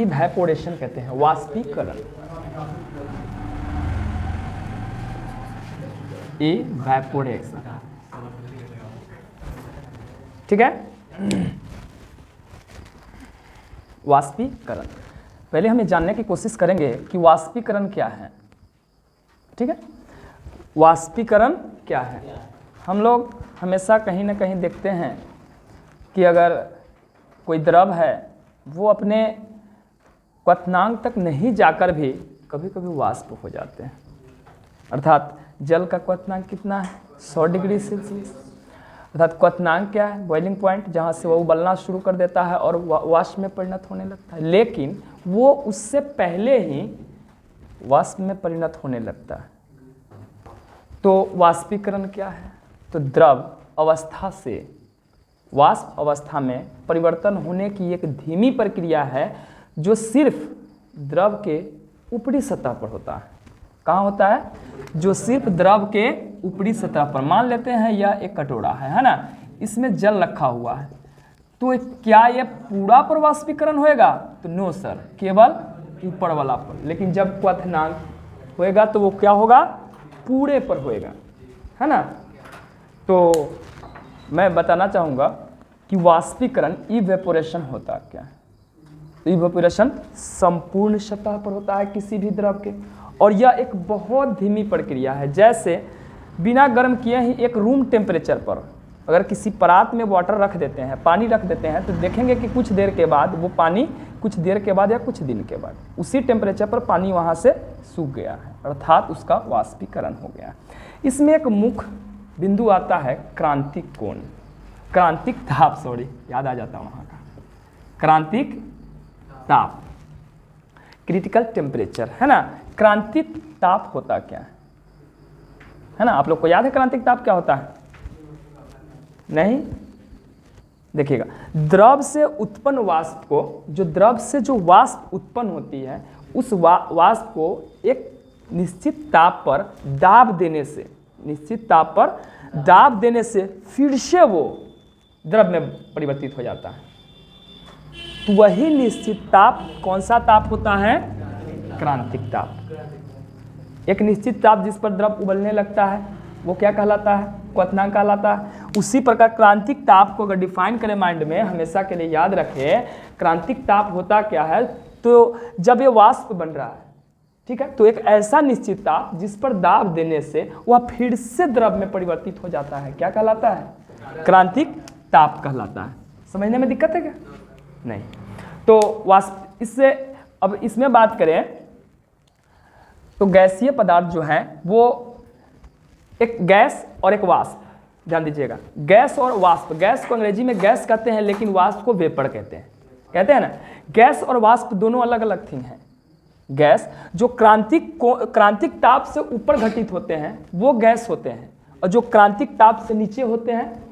Evaporation कहते हैं, वाष्पीकरण। इवैपोरेशन, ठीक है। वाष्पीकरण, पहले हम ये जानने की कोशिश करेंगे कि वाष्पीकरण क्या है, ठीक है। वाष्पीकरण क्या है? हम लोग हमेशा कहीं ना कहीं देखते हैं कि अगर कोई द्रव है वो अपने क्वथनांक तक नहीं जाकर भी कभी कभी वाष्प हो जाते हैं। अर्थात जल का क्वथनांक कितना है? 100 डिग्री सेल्सियस। अर्थात क्वथनांक क्या है? बॉइलिंग पॉइंट, जहाँ से वो उबलना शुरू कर देता है और वाष्प में परिणत होने लगता है। लेकिन वो उससे पहले ही वाष्प में परिणत होने लगता है। तो वाष्पीकरण क्या है? तो द्रव अवस्था से वाष्प अवस्था में परिवर्तन होने की एक धीमी प्रक्रिया है जो सिर्फ द्रव के ऊपरी सतह पर होता है। कहाँ होता है? जो सिर्फ द्रव के ऊपरी सतह पर। मान लेते हैं यह एक कटोरा है ना, इसमें जल रखा हुआ है, तो क्या यह पूरा पर वाष्पीकरण होएगा? तो नो सर, केवल ऊपर वाला पर। लेकिन जब क्वथनांक होएगा तो वो क्या होगा? पूरे पर होएगा, है ना। तो मैं बताना चाहूँगा कि वाष्पीकरण इवेपोरेशन होता क्या है। इवेपोरेशन संपूर्ण सतह पर होता है किसी भी द्रव के, और यह एक बहुत धीमी प्रक्रिया है। जैसे बिना गर्म किए ही एक रूम टेम्परेचर पर अगर किसी परात में वाटर रख देते हैं, पानी रख देते हैं, तो देखेंगे कि कुछ देर के बाद वो पानी, कुछ देर के बाद या कुछ दिन के बाद उसी टेम्परेचर पर पानी वहाँ से सूख गया है, अर्थात उसका वाष्पीकरण हो गया। इसमें एक मुख्य बिंदु आता है क्रांतिक कोण, क्रांतिक ताप, सॉरी याद आ जाता वहाँ का, क्रांतिक ताप, क्रिटिकल टेम्परेचर, है ना। क्रांतिक ताप होता क्या है ना? आप लोग को याद है क्रांतिक ताप क्या होता है? नहीं? देखिएगा, द्रव से उत्पन्न वाष्प को, जो द्रव से जो वाष्प उत्पन्न होती है, उस वाष्प को एक निश्चित ताप पर दाब देने से, निश्चित ताप पर दाब देने से फिर से वो द्रव में परिवर्तित हो जाता है। तो वही निश्चित ताप कौन सा ताप होता है? क्रांतिक ताप। एक निश्चित ताप जिस पर द्रव उबलने लगता है वो क्या कहलाता है? क्वथनांक कहलाता है। उसी प्रकार क्रांतिक ताप को अगर डिफाइन करें माइंड में, हमेशा के लिए याद रखें, क्रांतिक ताप होता क्या है? तो जब ये वाष्प बन रहा है, ठीक है, तो एक ऐसा निश्चित ताप जिस पर दाब देने से वह फिर से द्रव में परिवर्तित हो जाता है, क्या कहलाता है? क्रांतिक ताप कहलाता है। समझने में दिक्कत है क्या? नहीं। तो वाष्प, इससे अब इसमें बात करें तो गैसीय पदार्थ जो है वो एक गैस और एक वाष्प, ध्यान दीजिएगा, गैस और वाष्प। गैस को अंग्रेजी में गैस कहते हैं, लेकिन वाष्प को वेपर कहते हैं ना। गैस और वाष्प दोनों अलग अलग थिंग हैं। गैस जो क्रांतिक ताप से ऊपर घटित होते हैं वो गैस होते हैं, और जो क्रांतिक ताप से नीचे होते हैं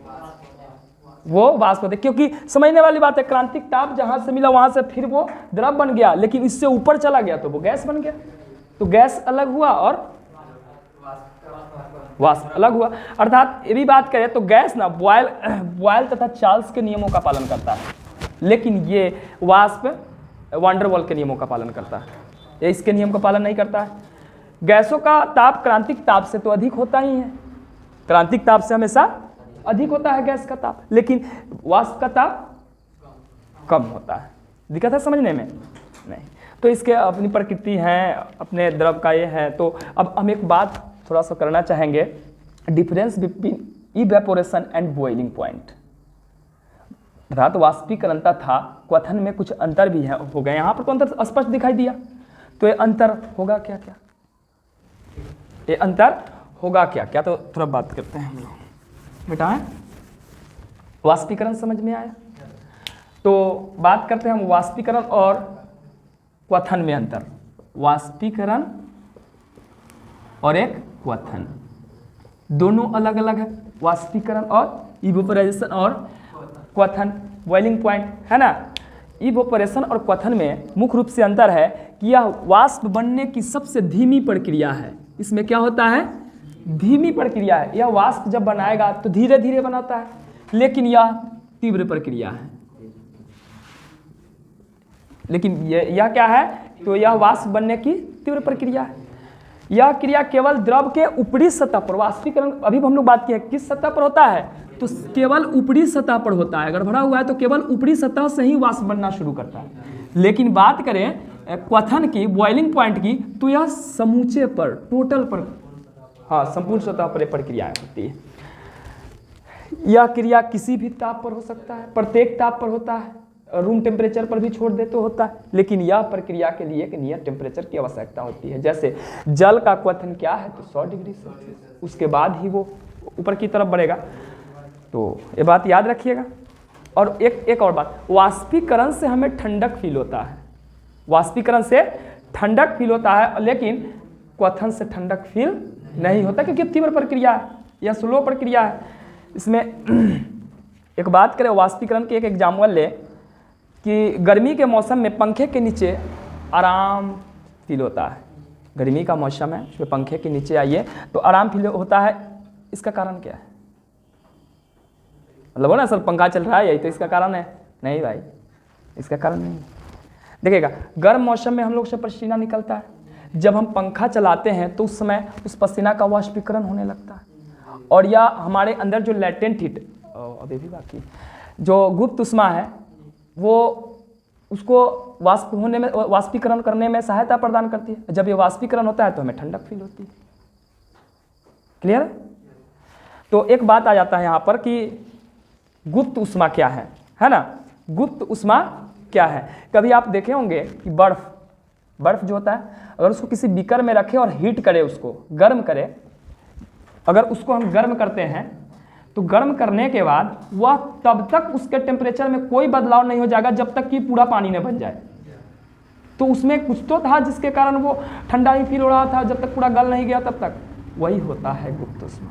वो वाष्प होते हैं। क्योंकि समझने वाली बात है, क्रांतिक ताप जहां से मिला वहां से फिर वो द्रव बन गया, लेकिन इससे ऊपर चला गया तो वो गैस बन गया। तो गैस अलग हुआ और वाष्प अलग हुआ। अर्थात ये भी बात करें तो गैस ना बॉयल तथा चार्ल्स के नियमों का पालन करता है, लेकिन ये वाष्प वान डेर वाल के नियमों का पालन करता है, ये इसके नियम का पालन नहीं करता है। गैसों का ताप क्रांतिक ताप से तो अधिक होता ही है, क्रांतिक ताप से हमेशा अधिक होता है गैस का ताप, लेकिन वाष्प का ताप कम होता है। दिक्कत है समझने में? नहीं। तो इसके अपनी प्रकृति है, अपने द्रव का ये है। तो अब हम एक बात थोड़ा सा करना चाहेंगे, difference between evaporation and boiling point. अर्थात वाष्पीकरण था क्वथन में कुछ अंतर भी है, हो गए। यहाँ पर तो अंतर स्पष्ट दिखाई दिया, तो ये अंतर होगा क्या क्या? ये अंतर होगा क्या क्या? तो थोड़ा बात करते हैं हम लोग बेटा। है वाष्पीकरण समझ में आया? तो बात करते हैं हम वाष्पीकरण और क्वथन में अंतर। वाष्पीकरण और एक क्वथन, दोनों अलग अलग है। वाष्पीकरण और इवेपोरेशन और क्वथन, बॉइलिंग पॉइंट, है ना। इवेपोरेशन और क्वथन में मुख्य रूप से अंतर है कि यह वाष्प बनने की सबसे धीमी प्रक्रिया है। इसमें क्या होता है? धीमी प्रक्रिया है। यह वाष्प जब बनाएगा तो धीरे धीरे बनाता है, लेकिन यह तीव्र प्रक्रिया है। लेकिन यह क्या है, तो यह वाष्प बनने की तीव्र प्रक्रिया है। यह क्रिया केवल द्रव के ऊपरी सतह पर, वाष्पीकरण अभी हम लोग बात किए किस सतह पर होता है, तो केवल ऊपरी सतह पर होता है। अगर भरा हुआ है तो केवल ऊपरी सतह से ही वाष्प बनना शुरू करता है। लेकिन बात करें क्वथन की, बॉइलिंग पॉइंट की, तो यह समूचे पर, टोटल पर, हाँ संपूर्ण सतह पर प्रक्रिया होती है। यह क्रिया किसी भी ताप पर हो सकता है, प्रत्येक ताप पर होता है, रूम टेम्परेचर पर भी छोड़ दे तो होता है। लेकिन यह प्रक्रिया के लिए एक नियत टेम्परेचर की आवश्यकता होती है। जैसे जल का क्वथन क्या है, तो 100 डिग्री सेल्सियस, उसके बाद ही वो ऊपर की तरफ बढ़ेगा। तो ये बात याद रखिएगा। और एक और बात, वाष्पीकरण से हमें ठंडक फील होता है, वाष्पीकरण से ठंडक फील होता है, लेकिन क्वथन से ठंडक फील नहीं होता, क्योंकि तीव्र प्रक्रिया है, यह स्लो प्रक्रिया है। इसमें एक बात करें वाष्पीकरण की, एक एग्जाम्पल ले कि गर्मी के मौसम में पंखे के नीचे आराम फील होता है। गर्मी का मौसम है, उसमें पंखे के नीचे आइए तो आराम फील होता है। इसका कारण क्या है? मतलब हो ना सर पंखा चल रहा है यही तो इसका कारण है? नहीं भाई, इसका कारण नहीं। देखिएगा गर्म मौसम में हम लोग से पसीना निकलता है, जब हम पंखा चलाते हैं तो उस समय उस पसीना का वाष्पीकरण होने लगता है, और यह हमारे अंदर जो लेटेंट हीट, अभी भी बाकी जो गुप्त ऊष्मा है, वो उसको वाष्प होने में, वाष्पीकरण करने में सहायता प्रदान करती है। जब ये वाष्पीकरण होता है तो हमें ठंडक फील होती है। क्लियर है? तो एक बात आ जाता है यहाँ पर कि गुप्त ऊष्मा क्या है ना? गुप्त ऊष्मा क्या है? कभी आप देखे होंगे कि बर्फ जो होता है, अगर उसको किसी बीकर में रखें और हीट करे, उसको गर्म करे, अगर उसको हम गर्म करते हैं तो गर्म करने के बाद वह तब तक उसके टेम्परेचर में कोई बदलाव नहीं हो जाएगा जब तक कि पूरा पानी न बन जाए। तो उसमें कुछ तो था जिसके कारण वो ठंडा ही फील हो रहा था, जब तक पूरा गल नहीं गया तब तक। वही होता है गुप्त ऊष्मा।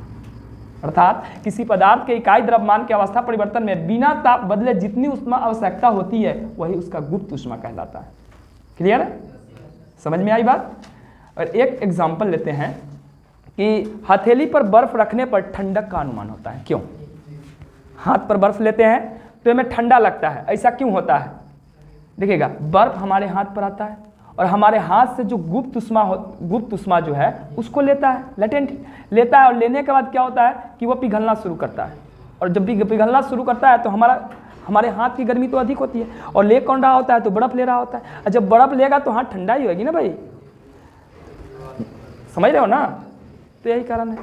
अर्थात किसी पदार्थ के इकाई द्रव्यमान के अवस्था परिवर्तन में बिना ताप बदले जितनी ऊष्मा आवश्यकता होती है, वही उसका गुप्त ऊष्मा कहलाता है। क्लियर है? समझ में आई बात? और एक एग्जाम्पल लेते हैं कि हथेली पर बर्फ रखने पर ठंडक का अनुमान होता है। क्यों? हाथ पर बर्फ लेते हैं तो हमें ठंडा लगता है, ऐसा क्यों होता है? देखिएगा बर्फ हमारे हाथ पर आता है और हमारे हाथ से जो गुप्त ऊष्मा जो है उसको लेता है, लेटेंट लेता है, और लेने के बाद क्या होता है कि वो पिघलना शुरू करता है। और जब भी पिघलना शुरू करता है तो हमारे हाथ की गर्मी तो अधिक होती है, और ले कौन रहा होता है, तो बर्फ ले रहा होता है। और जब बर्फ लेगा तो हाथ ठंडा ही होगी ना भाई, समझ रहे हो ना? तो यही कारण है।